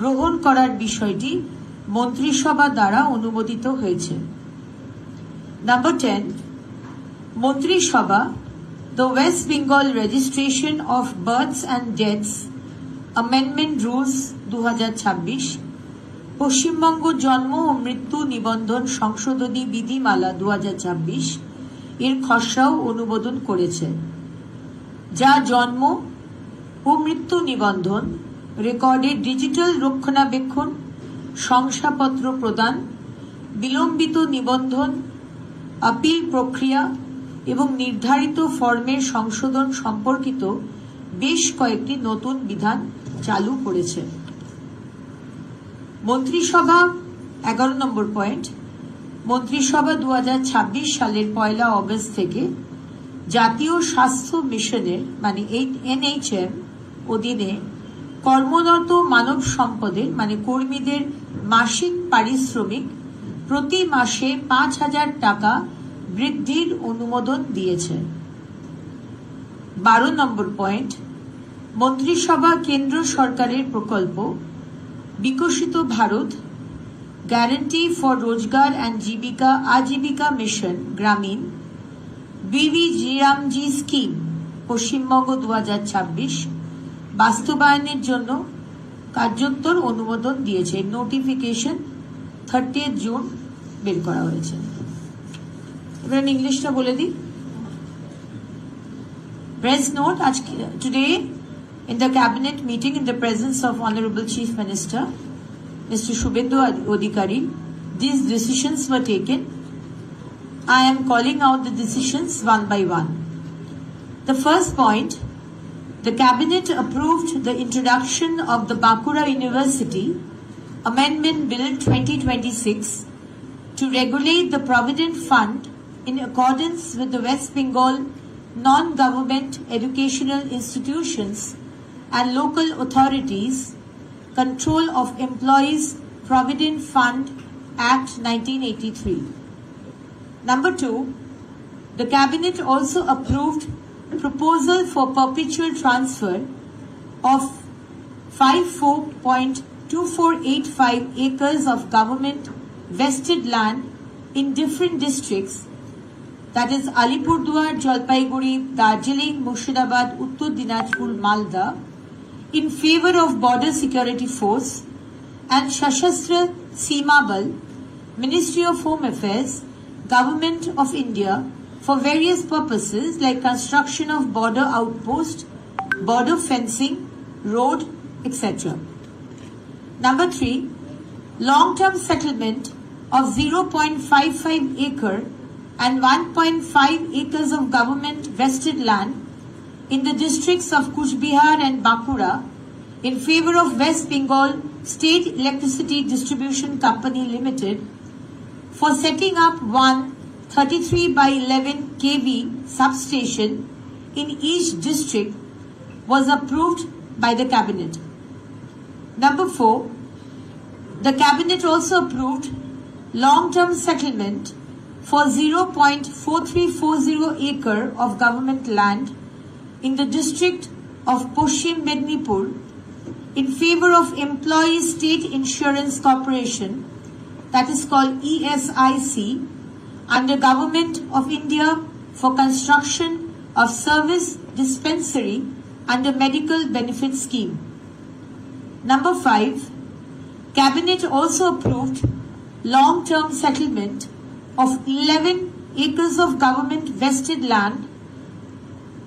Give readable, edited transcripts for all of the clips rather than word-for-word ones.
গ্রহণ করার বিষয়টি মন্ত্রিসভা দ্বারা অনুমোদিত হয়েছে। নাম্বার 10, মন্ত্রিসভা the West Bengal registration of বার্থস and deaths amendment rules 2026, Paschimbanga জন্ম ও মৃত্যু নিবন্ধন সংশোধনী বিধিমালা 2026 এর খসড়াও অনুমোদন করেছে, যা জন্ম ও মৃত্যু নিবন্ধন রেকর্ডের ডিজিটাল রক্ষণাবেক্ষণ, শংসাপত্র প্রদান, বিলম্বিত নিবন্ধন, আপিল প্রক্রিয়া এবং নির্ধারিত ফর্মের সংশোধন সম্পর্কিত বেশ কয়েকটি নতুন বিধান চালু করেছে। মন্ত্রিসভা 11 নম্বর পয়েন্ট, মন্ত্রিসভা 2026 সালের 1 অগস্ট থেকে জাতীয় স্বাস্থ্য মিশনের মানে NHM অধীনে কর্মরত মানব সম্পদের মানে কর্মীদের মাসিক পারিশ্রমিক প্রতি মাসে 5,000 টাকা বৃদ্ধির অনুমোদন দিয়েছে। 12 নম্বর পয়েন্ট, মন্ত্রিসভা কেন্দ্র সরকারের প্রকল্প বিকশিত ভারত গ্যারান্টি ফর রোজগার অ্যান্ড জীবিকা আজীবিকা মিশন গ্রামীণ BVGRAMG স্কিম পশ্চিমবঙ্গ 2026 বাস্তবায়নের জন্য কার্যকর অনুমোদন দিয়েছে। নোটিফিকেশন 30 জুন বের করা হয়েছে। এবার আমি ইংলিশটা বলে দিই। Press note, today in the cabinet meeting in the presence of Honorable Chief Minister Mr. Shubhendu Adhikari, these decisions were taken. I am calling out the decisions one by one. The first point, the cabinet approved the introduction of the Bankura University Amendment Bill 2026 to regulate the Provident Fund in accordance with the West Bengal Non-Government Educational Institutions and Local Authorities Control of Employees Provident Fund Act 1983. Number 2, the cabinet also approved proposal for perpetual transfer of 54.2485 acres of government vested land in different districts, that is Alipurduar, Jalpaiguri, Darjeeling, Murshidabad, Uttar Dinajpur, Malda, in favor of Border Security Force and Sashastra Seema Bal, Ministry of Home Affairs, Government of India, for various purposes like construction of border outpost, border fencing, road, etc. Number 3, long-term settlement of 0.55 acre and 1.5 acres of government vested land in the districts of Kuch Bihar and Bankura in favor of West Bengal State Electricity Distribution Company Limited for setting up one 33 by 11 kV substation in each district was approved by the cabinet. Number 4, the cabinet also approved long-term settlement for 0.4340 acre of government land in the district of Paschim Mednipur in favor of Employees State Insurance Corporation, that is called ESIC, under Government of India for construction of service dispensary under medical benefit scheme. Number 5, cabinet also approved long-term settlement of 11 acres of government vested land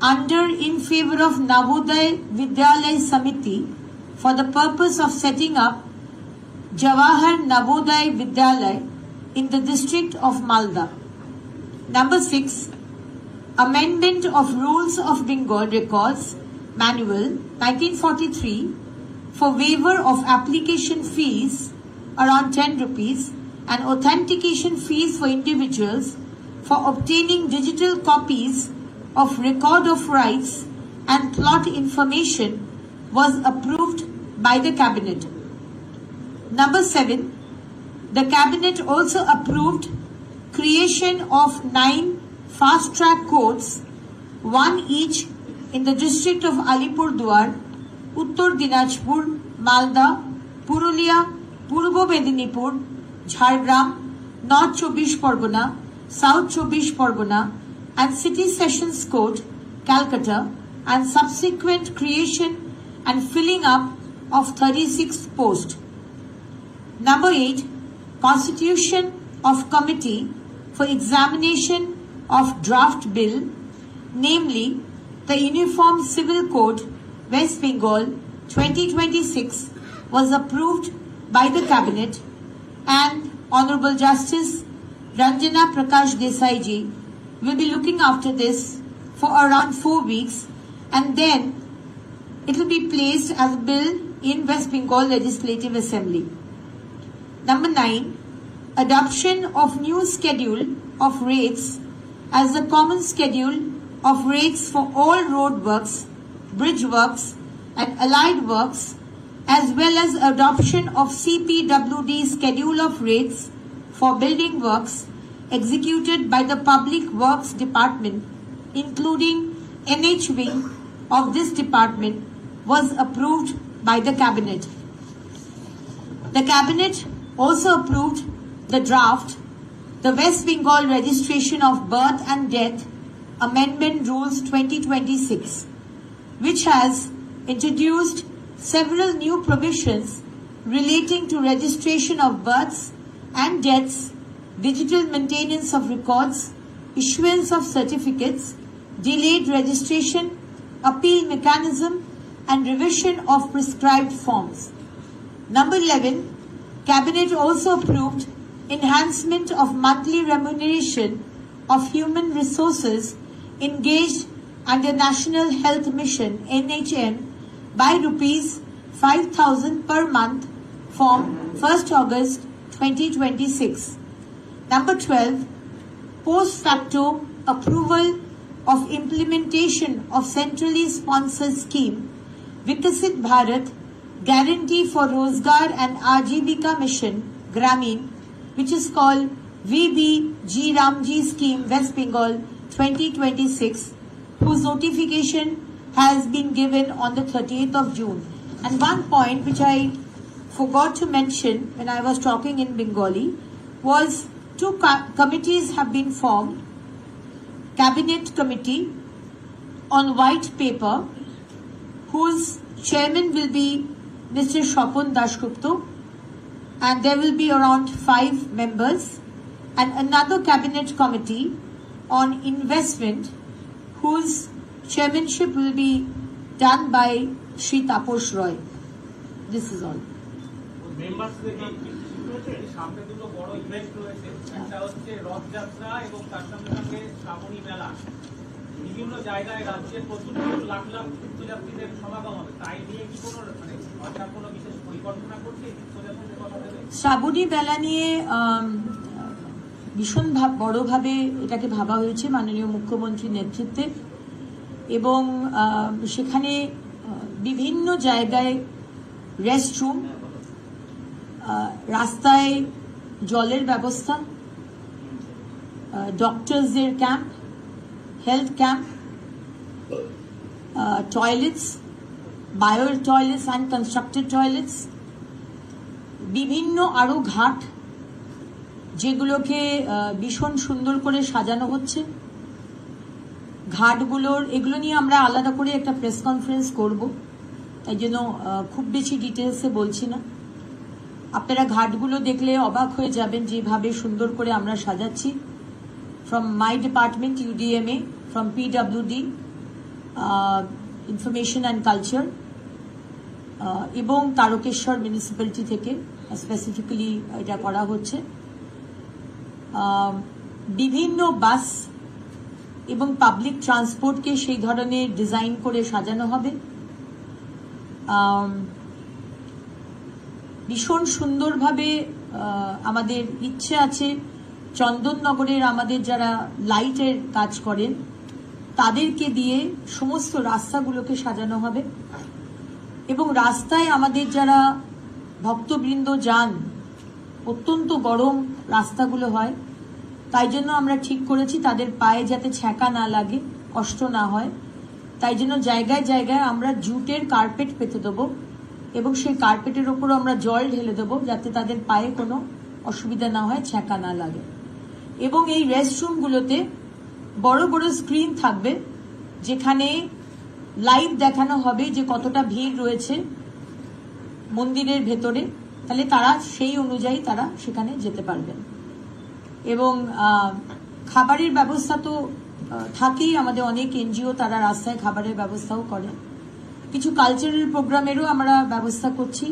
under in favor of Navodaya Vidyalaya Samiti for the purpose of setting up Jawahar Navodaya Vidyalaya in the district of Malda. Number 6, amendment of Rules of Bengal Records Manual 1943 for waiver of application fees around 10 rupees and authentication fees for individuals for obtaining digital copies of record of rights and plot information was approved by the cabinet. Number 7, the cabinet also approved creation of 9 fast-track courts, one each in the district of Alipurduar, Uttar Dinajpur, Malda, Purulia, Purba Medinipur, Jhargram, north 24 Pargana, South 24 Pargana, and City Sessions Court, Calcutta, and subsequent creation and filling up of 36 posts. Number 8, Constitution of Committee for Examination of Draft Bill, namely the Uniform Civil Code, West Bengal 2026, was approved by the Cabinet, and Honorable Justice Ranjana Prakash Desai ji will be looking after this for around 4 weeks, and then it will be placed as a bill in West Bengal Legislative Assembly. Number 9, adoption of new schedule of rates as the common schedule of rates for all road works, bridge works, and allied works, as well as adoption of CPWD schedule of rates for building works executed by the Public Works Department, including NH wing of this department, was approved by the Cabinet. The Cabinet also approved the draft, the West Bengal Registration of Birth and Death Amendment Rules 2026, which has introduced several new provisions relating to registration of births and deaths, digital maintenance of records, issuance of certificates, delayed registration, appeal mechanism, and revision of prescribed forms. Number 11, Cabinet also approved enhancement of monthly remuneration of human resources engaged under National Health Mission NHM by rupees 5,000 per month from 1st August 2026. Number 12, post facto approval of implementation of centrally sponsored scheme Vikasit Bharat Guarantee for Rozgar and Ajivika Mission Gramin, which is called VBG Ramji Scheme West Bengal 2026, whose notification has been given on the 30th of June. And one point which I forgot to mention when I was talking in Bengali was two committees have been formed. Cabinet Committee on White Paper, whose chairman will be Mr. Shopon Dashgupta, and there will be around 5 members, and another Cabinet Committee on Investment, whose chairmanship will be done by Shri Taposh Roy. This is all. সামনে দুটো বড় event রয়েছে, একটা হচ্ছে রথযাত্রা এবং তার সঙ্গে সঙ্গে শ্রাবণী মেলা। বিভিন্ন জায়গায় রাজ্যের প্রচুর লাখ লাখ তীর্থযাত্রীদের সমাগম হবে, তাই নিয়ে কি কোনো সরকার কোনো বিশেষ পরিকল্পনা করছে? শ্রাবণী মেলা নিয়ে ভীষণ বড়ভাবে এটাকে ভাবা হয়েছে মাননীয় মুখ্যমন্ত্রীর নেতৃত্বে, এবং সেখানে বিভিন্ন জায়গায় রেস্টরুম, রাস্তায় জলের ব্যবস্থা, ডক্টরসদের camp, health camp, toilets, bio toilets, unconstructed toilets, বিভিন্ন আরো ঘাট যেগুলোকে ভীষণ সুন্দর করে সাজানো হচ্ছে। ঘাটগুলোর এগুলো নিয়ে আমরা আলাদা করে একটা প্রেস কনফারেন্স করব, তাই জন্য খুব বেশি ডিটেলসে বলছি না। আপনারা ঘাটগুলো দেখলে অবাক হয়ে যাবেন যেভাবে সুন্দর করে আমরা সাজাচ্ছি। From my department UDMA, from PWD, information and culture, এবং তারকেশ্বর মিউনিসিপ্যালিটি থেকে স্পেসিফিক্যালি এটা করা হচ্ছে। বিভিন্ন বাস এবং পাবলিক ট্রান্সপোর্টকে সেই ধরনের ডিজাইন করে সাজানো হবে। ভীষণ সুন্দরভাবে আমাদের ইচ্ছে আছে চন্দননগরের আমাদের যারা লাইটের কাজ করেন তাদেরকে দিয়ে সমস্ত রাস্তাগুলোকে সাজানো হবে, এবং রাস্তায় আমাদের যারা ভক্তবৃন্দ যান, অত্যন্ত গরম রাস্তাগুলো হয়, তাই জন্য আমরা ঠিক করেছি তাদের পায়ে যাতে ছ্যাঁকা না লাগে, কষ্ট না হয়, তাই জন্য জায়গায় জায়গায় আমরা জুটের কার্পেট পেতে দেবো, এবং সেই কার্পেটের ওপরও আমরা জল ঢেলে দেবো যাতে তাদের পায়ে কোনো অসুবিধা না হয়, ছ্যাঁকা না লাগে। এবং এই রেস্টরুমগুলোতে বড় বড় স্ক্রিন থাকবে যেখানে লাইভ দেখানো হবে যে কতটা ভিড় রয়েছে মন্দিরের ভেতরে, তাহলে তারা সেই অনুযায়ী তারা সেখানে যেতে পারবেন। এবং খাবারের ব্যবস্থা তো থাকেই, আমাদের অনেক এনজিও তারা রাস্তায় খাবারের ব্যবস্থাও করে। কিছু কালচারাল প্রোগ্রামেরও আমরা ব্যবস্থা করছি,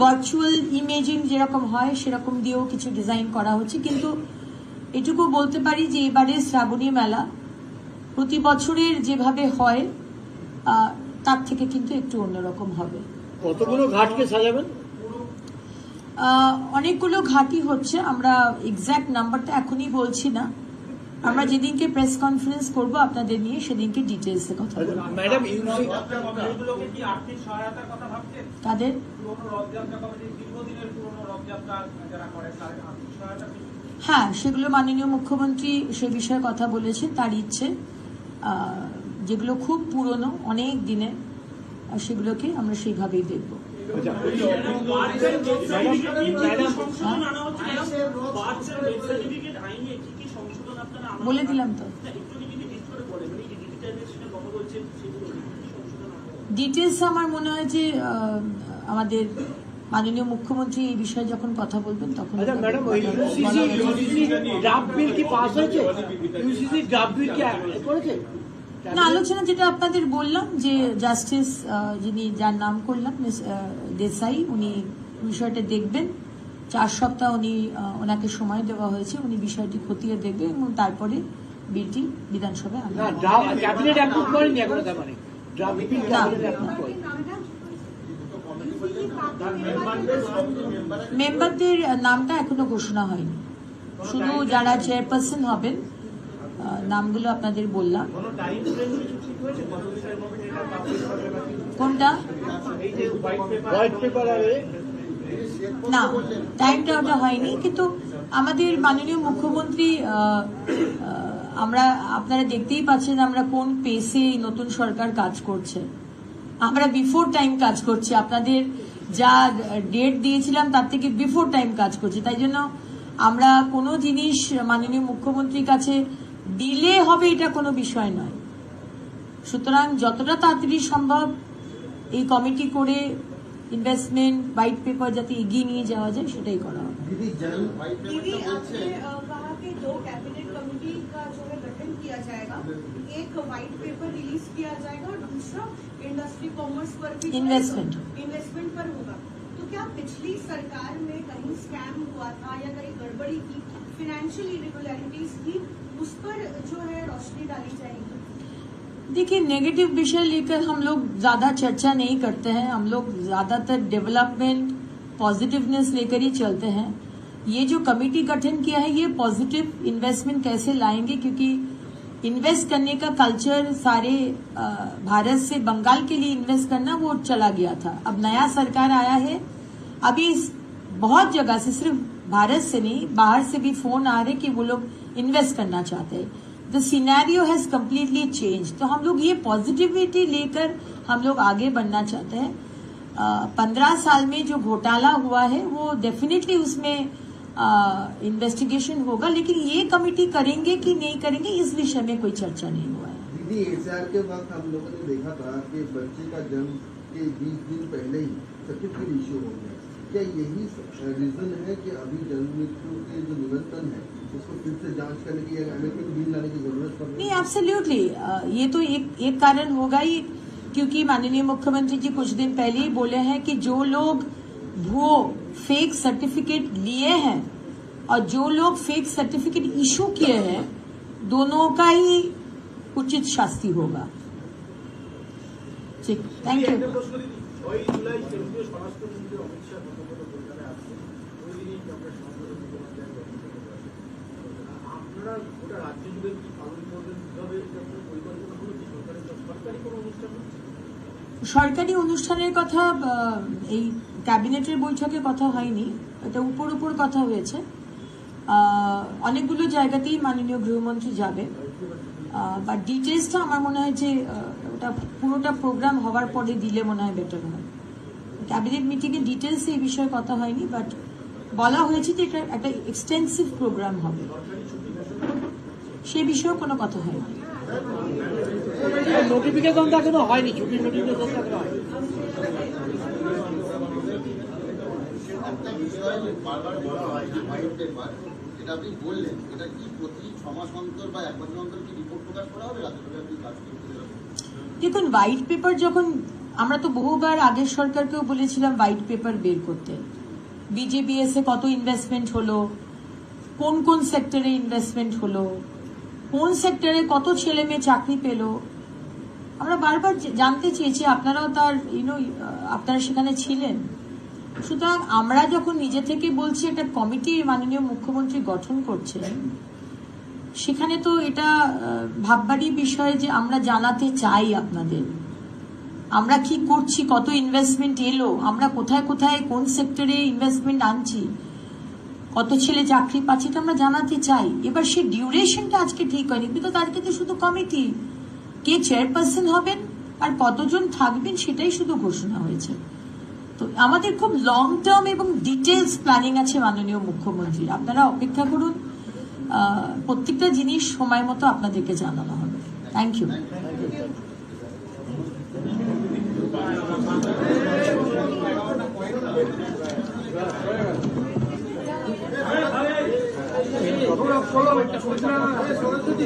ভার্চুয়াল ইমেজিং যেরকম হয় সেরকম দিয়েও কিছু ডিজাইন করা হচ্ছে। কিন্তু এটুকু বলতে পারি যে এবারে শ্রাবণী মেলা প্রতি বছরের যেভাবে হয় তার থেকে কিন্তু একটু অন্যরকম হবে। কতগুলো ঘাটকে সাজাবেন? অনেকগুলো ঘাটই হচ্ছে, আমরা এক্সাক্ট নাম্বারটা এখনই বলছি না। আমরা যেদিনকে প্রেস কনফারেন্স করব আপনাদের নিয়ে সেদিনকে ডিটেলসে কথা বলবো। ম্যাডাম, এগুলোকে কি আর্থিক সহায়তার কথা ভাবছেন? তাদের পুরনো রথযাত্রা কমিটির দীর্ঘদিনের পুরনো রথযাত্রা যারা করে তাদের আর্থিক সহায়তা? হ্যাঁ, সেগুলো মাননীয় মুখ্যমন্ত্রী সে বিষয়ে কথা বলেছেন। তার ইচ্ছে যেগুলো খুব পুরনো অনেক দিনে সেগুলোকে আমরা সেইভাবেই দেখব। বলে দিলাম তো, ডিটেলস আমার মনে হয় যে আমাদের মাননীয় মুখ্যমন্ত্রী এই বিষয়ে যখন কথা বলবেন তখন। ম্যাডাম, ইউসিসি ড্রাফট বিল কি পাস হয়েছে? ইউসিসি ড্রাফট বিল কি করেছে? না, আলোচনা যেটা আপনাদের বললাম যে জাস্টিস যিনি যার নাম করলাম মিস দেসাই, উনি বিষয়টা দেখবেন। 4 সপ্তাহ ওনাকে সময় দেওয়া হয়েছে, উনি বিষয়টি খতিয়ে দেখবেন এবং তারপরে বিলটি বিধানসভায় আনবেন। ক্যাবিনেট অ্যাপ্রুভ করেনি এখনো, তার মানে ড্রাফট বিল ক্যাবিনেট অ্যাপ্রুভ করেনি। মেম্বারদের নামটা এখনো ঘোষণা হয়নি, শুধু যারা চেয়ারপারসন হবেন নামগুলো আপনাদের বললাম। কোনটা? না, টাইমটা ওটা হয়নি, কিন্তু আমাদের মাননীয় মুখ্যমন্ত্রী আপনারা দেখতেই পাচ্ছেন আমরা কোন পেসে নতুন সরকার কাজ করছে। আমরা বিফোর টাইম কাজ করছি, আপনাদের যা ডেট দিয়েছিলাম তার থেকে বিফোর টাইম কাজ করছি। তাই জন্য আমরা কোনো জিনিস মাননীয় মুখ্যমন্ত্রীর কাছে দিলে হবে এটা কোনো বিষয় নয়। সুতরাং যতটা তাড়াতাড়ি সম্ভব এই কমিটি করে ইনভেস্টমেন্ট হোয়াইট পেপার যাতে এগিয়ে নিয়ে যাওয়া যায় সেটাই করা হবে। दीदी, आपने कहा कि 2 कैबिनेट कमेटी का जो है गठन किया जाएगा, एक व्हाइट पेपर रिलीज किया जाएगा और दूसरा इंडस्ट्री कॉमर्स पर भी इन्वेस्टमेंट पर होगा। तो क्या पिछली सरकार में कहीं स्कैम हुआ था या कहीं गड़बड़ी की, फाइनेंशियल इरेगुलरिटीज की, उस पर जो है रोशनी डाली जाएगी? देखिए, नेगेटिव विषय लेकर हम लोग ज्यादा चर्चा नहीं करते हैं। हम लोग ज्यादातर डेवलपमेंट पॉजिटिवनेस लेकर ही चलते हैं। ये जो कमेटी गठन किया है ये पॉजिटिव इन्वेस्टमेंट कैसे लाएंगे, क्योंकि इन्वेस्ट करने का कल्चर सारे भारत से बंगाल के लिए इन्वेस्ट करना वो चला गया था। अब नया सरकार आया है, अभी बहुत जगह से, सिर्फ भारत से नहीं बाहर से भी फोन आ रहे कि वो लोग इन्वेस्ट करना चाहते हैं। The scenario has completely change. तो हम लोग ये पॉजिटिविटी लेकर हम लोग आगे बढ़ना चाहते हैं। 15 साल में जो घोटाला हुआ है वो डेफिनेटली उसमें इन्वेस्टिगेशन होगा, लेकिन ये कमेटी करेंगे कि नहीं करेंगे इस विषय में कोई चर्चा नहीं हुआ है। दीदी, एसआर के वक्त हम लोगों ने देखा था कि बच्चे का जन्म के 20 दिन पहले ही सर्टिफिकेट इश्यू हो गया। क्या यही रीजन है कि अभी जन्म मृत्यु के जो निबंधन है उसको फिर से जांच करने की अमेंडमेंट बिल लाने की जरूरत पड़ रही है? नहीं, एब्सोल्युटली ये तो एक कारण होगा ही, क्योंकि माननीय मुख्यमंत्री जी कुछ दिन पहले ही बोले हैं कि जो लोग भुओ फेक सर्टिफिकेट लिए हैं और जो लोग फेक सर्टिफिकेट इशू किए हैं दोनों का ही उचित शास्ति होगा। ठीक, थैंक यू। সরকারি অনুষ্ঠানের কথা এই ক্যাবিনেটের বৈঠকে কথা হয়নি, এটা উপর উপর কথা হয়েছে। অনেকগুলো জায়গাতেই মাননীয় গৃহমন্ত্রী যাবে, বাট ডিটেলসটা আমার মনে হয় যে ওটা ওটা পুরোটা প্রোগ্রাম হওয়ার পরে দিলে মনে হয় বেটার হয়। ক্যাবিনেট মিটিংয়ে ডিটেলসে এই বিষয়ে কথা হয়নি, বাট বলা হয়েছে যে এটা একটা এক্সটেন্সিভ প্রোগ্রাম হবে, সে বিষয়েও কোনো কথা হয়নি। নোটিফিকেশন তো এখনো হয়নি, ছুটির নোটিফিকেশন তো এখনো হয়নি। একটা বিষয় বারবার বলা হয় যে হোয়াইট পেপার, এটা আপনি বললেন, এটা কি প্রতি 6 মাস অন্তর বা 1 বছর অন্তর কি রিপোর্ট প্রকাশ করা হবে? রাজ্যসভায় আপনি কাজ করতে যাবেন। দেখুন, হোয়াইট পেপার যখন আমরা তো বহুবার আগের সরকারকেও বলেছিলাম হোয়াইট পেপার বের করতে, বিজেবিএস এ কত ইনভেস্টমেন্ট হলো, কোন কোন সেক্টরে ইনভেস্টমেন্ট হলো, কোন সেক্টরে কত ছেলে মেয়ে চাকরি পেল, আমরা বারবার জানতে চেয়েছি। আপনারাও তার আপনারা সেখানে ছিলেন। সুতরাং আমরা যখন নিজে থেকে বলছি একটা কমিটি মাননীয় মুখ্যমন্ত্রী গঠন করছেন, সেখানে তো এটা ভাববারই বিষয় যে আমরা জানাতে চাই আপনাদের আমরা কি করছি, কত ইনভেস্টমেন্ট এলো, আমরা কোথায় কোথায় কোন সেক্টরে ইনভেস্টমেন্ট আনছি, কত ছেলে চাকরি পাচ্ছে, এটা আমরা জানাতে চাই। এবার সেই ডিউরেশনটা আজকে ঠিক হয়নি, বিকজ আজকে তো শুধু কমিটি, কে চেয়ারপারসন হবেন আর কতজন থাকবেন সেটাই শুধু ঘোষণা হয়েছে। তো আমাদের খুব লং টার্ম এবং ডিটেলস প্ল্যানিং আছে মাননীয় মুখ্যমন্ত্রী, আপনারা অপেক্ষা করুন, প্রত্যেকটা জিনিস সময় মতো আপনাদেরকে জানানো হবে। Thank you. সরস্বতী